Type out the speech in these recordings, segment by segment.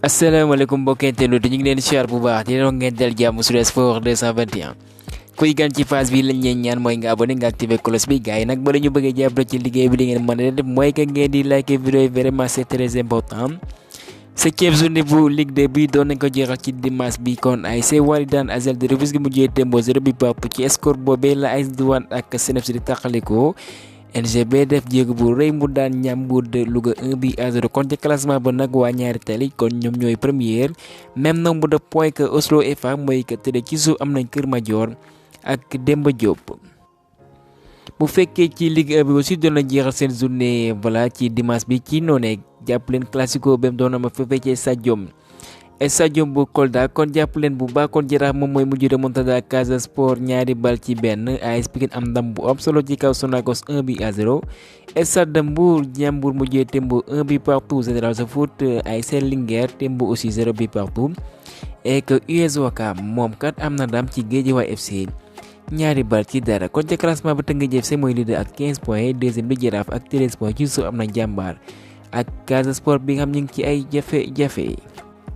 asalaamaaleykum mbokk internet ñu ngi leen siyaar bu baax di leen ngeen dal jàmm sur Sport 221 kuy gan ci phase bi lañ leen ñaan mooy nga abonné nga activé cloche bi gars yi nag bala ñu bëggee jàppale ci liggéey bi li ngeen mën a def mooy que ngeen di like vidéo yi vraiment c'est très important. Septième journée bu Ligue 2 bi doon nañ ko jeexal ci dimanche bi kon ASC Walidane Azal de Rufisque mujjee tembo 0 bi pap ci score boobee la AS Douane ak Seneps di tàqalikoo. NGB def jéego bu rëy mu daan Ndiambour de Louga 1-0 kon ci classement ba nag waa ñaari tali kon ñoom ñooy première même nombre de points que Oslo FA mooy que tëdd ci suuf am nañ Kër Madior ak Demba Diop. bu fekkee ci Ligue 1 bi aussi doon na jeexal seen journée voilà ci dimanche bi ci noonee jàpp leen classico bem doon na ma fekkee ci stadium bu Kolda kon jàpp leen bu baax kon Jaraaf moom mooy mujj remontada Casa Sport ñaari bal ci benn AS Pikine am ndam bu am solo ci kaw Sonacos 1-0. Stade Mbour Ndiambour mujjee tembo 1 partout Général Foot AS Linguère tembo aussi 0 partout et que US Ouakam moom kat am na ndam ci Guédiawaye FC ñaari bal ci dara kon ca classement ba Teungueth FC mooy leader ak 15 points deuxième bi Jaraaf ak 13 points ci suuf am na Jàmbaar ak Casa Sport bi nga xam ñu ngi ci ay jafe-jafe.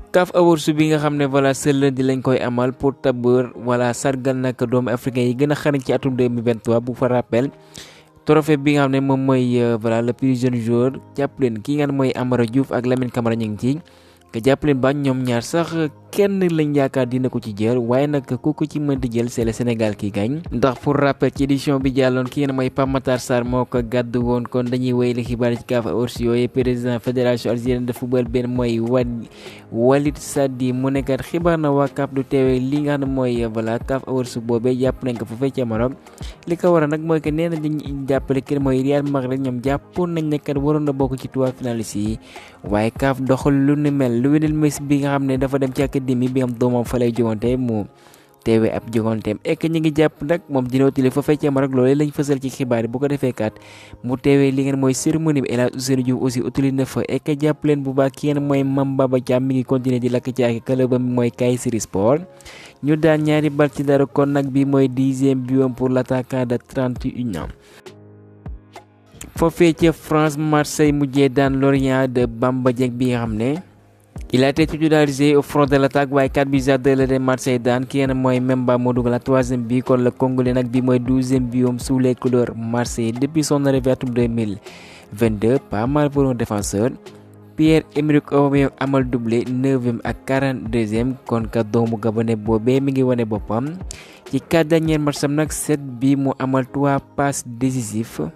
CAF Awards bi nga xam ne voilà ce lundi lañ koy amal pour tabeur voilà sargal nag doomu africain yi gën a xarañ ci atum 2023 bu fa rappel trophée bi nga xam ne moom mooy voilà le plus jeune joueur jàpp leen ki nga xam ne mooy Amara Diouf ak Lamine Camara ñu ngi ci que jàpp leen ba ñoom ñaar sax kenn lañ yaakaar dina ko ci jël waaye nag ku ko ci mën di jël c'est le Sénégal qui gagne ndax pour rappel ci édition bi jàlloon ki nga mooy Pape Matar Sarr moo ko gàddu woon kon dañuy wéyale xibaar ci CAF Awards yooyu président fédération algérienne de football benn mooy Walid Sadi mu nekkat xibaar na waa CAF du teewee li nga xam ne mooy voilà CAF Awards boobee jàpp nañ ko fu fekkee Maroc li ko waral nag mooy que nee na dañuy jàppale ki mooy Riyad Mahrez ñoom jàppoon nañ ne kat waroon na bokk ci trois finalistes yi waaye CAF doxal lu ni mel lu Lionel Messi bi nga xam ne dafa dem ci académie bi am doomam fa lay jogante mu teewee ab joganteem ek ñi ngi jàpp nag moom dina utile fa fekkee Maroc loolee lañ fësal ci xibaar yi bu ko defee kat mu teewee li ngeen mooy cérémonie bi El Hadji Ousseynou Diouf aussi utile na fa ek jàpp leen bu baax ki ngeen mooy Mame Baba Thiam mi ngi continuer di lakk ci ak club am mooy Kayseri Sport ñu daan ñaari bal ci dara kon nag bi mooy 10e but pour l'attaquant de 31 ans. foofee ca France Marseille mujjee daan Lorient de Bamba Dieng bi nga xam ne il a été titularisé au front de l'attaque waaye 4-2 la de Marseille daan ki ngeen mooy Memba moo dugal la 3e bi kon le Congolais nag bi mooy 12e but sous les couleurs Marseille depuis son arrivée atum 2022 pas mal pour un défenseur. Pierre-Emerick Aubameyang amal doublé 9e ak 42e kon ka doomu Gabonais boobee mi ngi wane boppam ci 4 derniers matchs am nag 7 bi mu amal 3 passes décisives.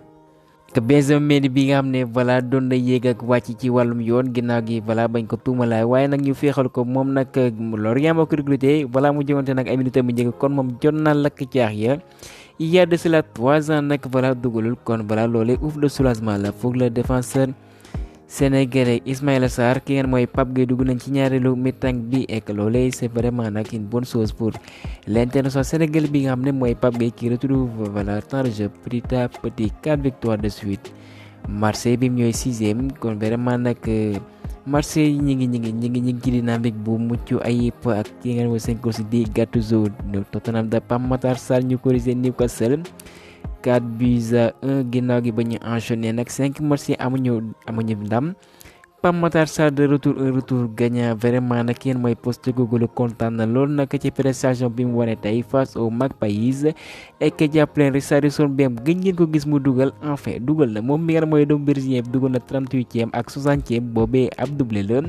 que Benjamin Mendy bi nga xam ne voilà doon na yéeg ak wàcc ci wàllum yoon ginnaaw gi voilà bañ ko tuumalaay waaye nag ñu féexal ko moom nag Lorient moo ko recruté voilà mu jëwante nag ay minutes mu njëkk kon moom jot na lakk caax ya il y a de cela 3 ans nag voilà dugalul kon voilà loolee ouf de soulagement la pour le défenseur sénégalais Ismaïla Sarr ki ngeen mooy Pape Gueye dugg nañ ci ñaareelu mi-temps bi ek loolee c'est vraiment nag une bonne chose pour l'international sénégalais bi nga xam ne mooy Pape Gueye qui retrouve voilà temps de jeu petit à petit 4 victoires de suite. Marseille bi ñooy 6e kon vraiment nag Marseille ñi ngi ci dynamique bu mucc ayib ak ki ngeen mooy 5 aussi di Gattuso Tottenham da Pape Matar Sarr ñu corrigé Newcastle 4-1 ginnaaw gi ba ñu enchaîné nag 5 matchs yi amuñu ndam Pape Matar Sarr de retour gagnant vraiment nag yéen mooy poste Google kontaan na loolu nag ci prestation bi mu wane tey face au Magpies et que jàppaleen Richarlison bi gën ngeen ko gis mu dugal enfin dugal na moom mi nga mooy doomu Brésilien bi dugal na 38e ak 60e boobee ab doublé la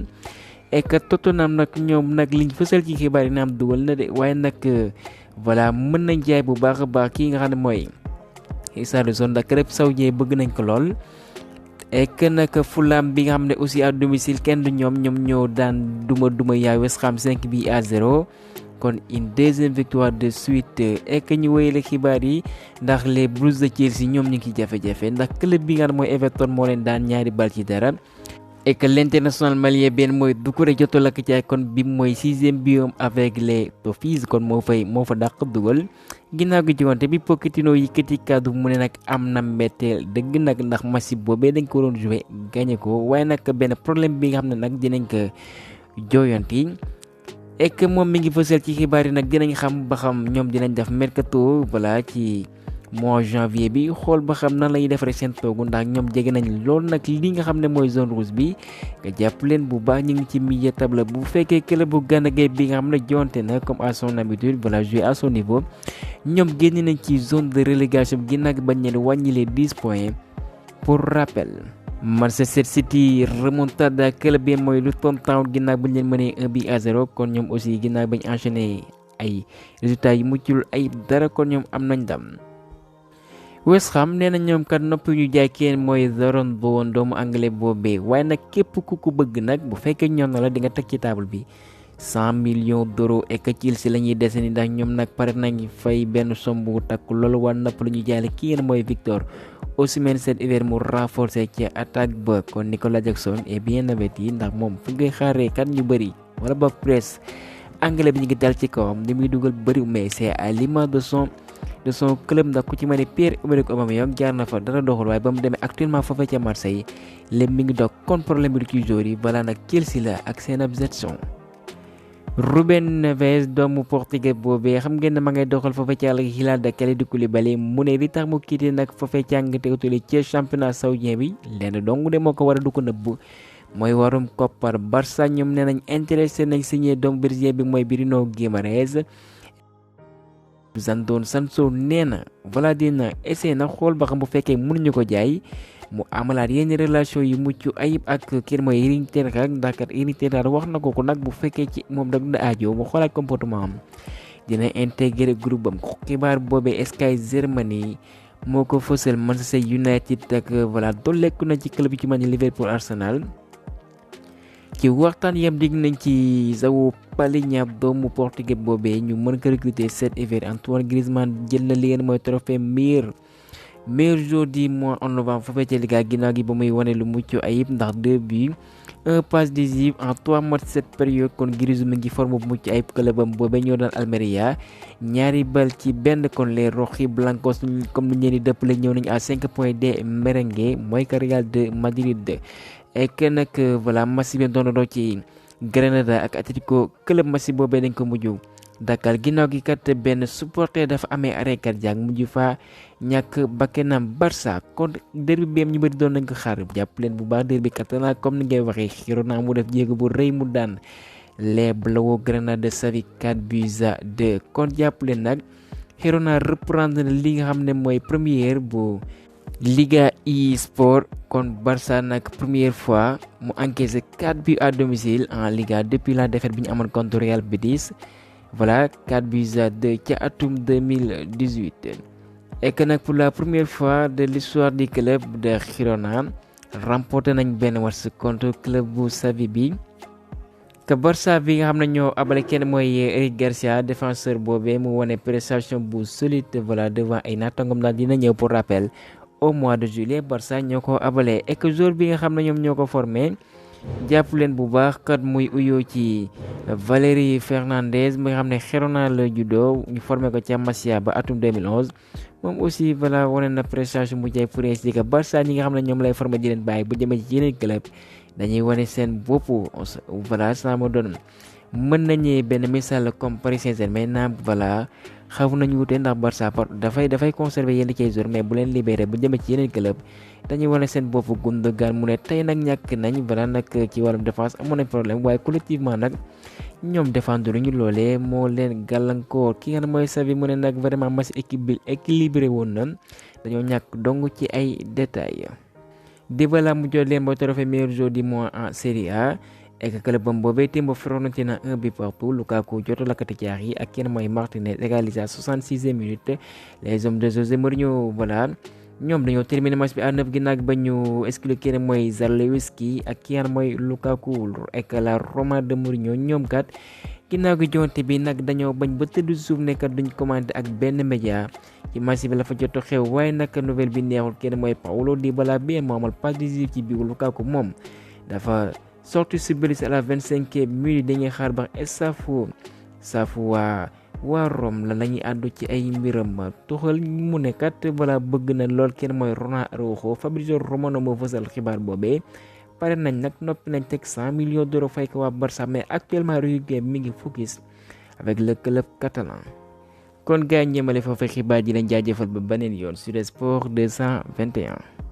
et que Tottenham nag ñoom nag liñ fësal ci xibaar yi na am dugal na de waaye nag voilà mën nañ jaay bu baax a baax kii nga xam ne mooy Richarlison ndax club saoudien bëgg nañ ko lool et que nag Fulham bi nga xam ne aussi à domicile kenn du ñoom ñoo daan duma yaa West Ham 5-0 kon une deuxième victoire de suite et que ñu wéyale xibaar yi ndax les Blues de Chelsea ñoom ñu ngi ci jafe-jafe ndax club bi nga xam ne mooy Everton moo leen daan ñaari bal ci dara et que l'international malien benn mooy Doucouré joto lakk ci ay kon bi mooy 6e but avec les Toffees kon moo fa dàq dugal ginnaaw gi jiwante bi Pochettino yëkkati kàddu mu ne nag am na mbetteel dëgg nag ndax match boobee dañ ko doon joué gagné ko waaye nag benn problème bi nga xam ne nag dinañ ko jooyanti et que moom mi ngi fësal ci xibaar yi nag dinañ xam ba xam ñoom dinañ def mercato voilà ci mois janvier bi xool ba xam nan lañuy defaree seen toogu ndax ñoom jege nañ lool nag li nga xam ne mooy zone rouge bi nga jàpp leen bu baax ñu ngi ci milieu table bu fekkee club bu Gana Gueye bi nga xam ne jonte na comme à son habitude voilà jouer à son niveau ñoom génn nañ ci zone de relégation bi ginnaaw bañ leen wàññilee 10 points pour rappel. Manchester City remontada club bi mooy Luton Town ginnaaw bañ leen mënee 1-0 kon ñoom aussi ginnaaw bañ enchaîné ay résultats yu muccul ay dara kon ñoom am nañ ndam. West Ham nee na ñoom kat noppi ñu jaay kenn mooy Darren Bowen doomu anglais boobee waaye nag képp ku ko bëgg nag bu fekkee ñoom na la di nga teg ci table bi 100 millions d'euros et que Chelsea la ñuy dese ni ndax ñoom nag pare nañ fay benn somme bu takku loolu waa napp lu ñu jaay ki ngeen mooy Victor Osimhen cet hiver mu renforcer ci attaque ba kon Nicolas Jackson est bien averti ndax moom fu ngay xaaree kat ñu bëri wala boog presse anglais bi ñu ngi dal ci kawam li muy dugal bëri mais c'est à l'image de son club ndax ku ci mel ni Pierre-Emerick Aubameyang jaar na fa dara doxul waaye ba mu demee actuellement foofee ca Marseille lépp mi ngi doog kon problème bi du ci joueur yi balaa nag Chelsea la ak seen absence. Ruben Neves doomu portugais boobee xam ngeen ne ma ngay doxal foofee ca Al Hilal de Kalidou Koulibaly mu ne li tax mu quitté nag foofee ca Angleterre ci championnat saoudien bi lenn dong de moo ko war a du ko nëbb mooy warum koppar. Barça ñoom nee nañ intéressé nañ signé doomu brésilien bi mooy Bruno Guimaraes. Jadon Sancho nee na Vladimir essayé na xool ba xam bu fekkee mënuñu ko jaay mu amalaat yenn relation yu mucc ayib ak kii mooy Erik ten Hag ndax kat Erik ten Hag wax na ko nag bu fekkee ci moom da dina aajo mu xoolaat comportement am dina intégré groupe am xibaar boobee Sky Germany moo ko fësal. Manchester United ak voilà dolleeku na ci club yi ci mel ni Liverpool Arsenal. ci waxtaan yam dig nañ ci João Palhinha doomu portugais boobee ñu mën ko recruter cet hiver. Antoine Griezmann jël na li ngeen mooy trophée meilleur joueur du mois en novembre foofee ca Liga ginnaaw gi ba muy wane lu mucc ayib ndax 2 buts 1 passe décisive en 3 matchs cette période kon Griezmann ngi forme bu mucc ayib clubam boobee ñoo daan Almeria ñaari bal ci benn kon les rojiblancos comme ni ñu leen di dëppale ñëw nañ à 5 points des merengues mooy ka Real de Madrid. et que nag voilà match bi doon doo ci Granada ak Atlético club match boobee dañ ko mujj dakkal ginnaaw gi kat benn supporter dafa amee arrêt cardiaque mujj fa ñàkk bakkanam. Barça kon derby bi ñu bëri doon nañ ko xaar jàpp leen bu baax derby catalan comme ni ngay waxee Girona mu def jéego bu rëy mu daan les Blaugrana de Xavi 4-2 kon jàpp leen nag Girona reprendre li nga xam ne mooy première bu Liga e-sport kon Barça nag première fois mu encaissé 4 buts à domicile en Liga depuis la défaite bi ñu amoon contre Real Betis voilà 4-2 ca atum 2018 et que nag pour la première fois de l'histoire du club de Girona remporté nañ benn match contre club bu Xavi bi que Barça bi nga xam ne ñoo abale kenn mooy Eric Garcia défenseur boobee mu wane prestation bu solide voilà devant ay naatangom daal dina ñëw pour rappel au mois de juillet. Barça ñoo ko abale et que joueur bi nga xam ne ñoom ñoo ko formé jàpp leen bu baax kat muy uyoo ci Valéry Fernandez mi nga xam ne Girona la juddoo ñu formé ko ca Masia ba atum 2011 moom aussi voilà wane na prestation bu jaay pour ainsi dire que Barça ñi nga xam ne ñoom lay formé di leen bàyyi bu jëmee ci yeneen club dañuy wane seen bopp voilà ça me donne mën nañu benn misaal comme Paris Saint-Germain naam voilà xaw nañu wute ndax Barça dafay conserver yenn ci joueurs mais bu leen libéré bu jëmee ci yeneen club dañuy wane seen bopp. Gundogan mu ne tey nag ñàkk nañ voilà nag ci wàllum défense amoon nañ problème waaye collectivement nag ñoom défendre ñu loolee moo leen gàllankoor. ki nga xam mooy Xavi mu ne nag vraiment match équipe bi équilibré woon na dañoo ñàkk dong ci ay détails. Dybala mu jot leen ba trophée meilleur joueur du mois en Serie A et que clubam boobee Timbo Fiorentina 1 but partout. Lukaku joto lakkati caax yi ak kenn mooy Martinez égalisé à 66e minute. les hommes de José Mourinho voilà ñoom dañoo terminé match bi à 9 ginnaaw ba ñu exclure kenn mooy Zalewski ak kenn mooy Lukaku et que la Roma de Mourinho ñoom kat ginnaaw gi jonte bi nag dañoo bañ ba tëdd suuf nekkat duñ commenté ak benn média ci match bi la fa jot xew waaye nag nouvelle bi neexul kenn mooy Paulo Dybala bi moo amal passe décisive ci biir Lukaku moom dafa sorti si blessé à la 25e minute dañuy xaar ba safu waa Rome la lañuy àddu ci ay mbiram tuxal mu ne kat bala bëgg na lool kenn mooy Ronald Araujo. Fabrizio Romano moo fësal xibaar boobee pare nañ nag noppi nañ teg 100 millions d'euros fay ko waa Barça mais actuellement Rudiger mi ngi focus avec le club catalan. kon gaa ñemale foofu xibaar ji leen jaajëfal ba beneen yoon Sud Sport 221.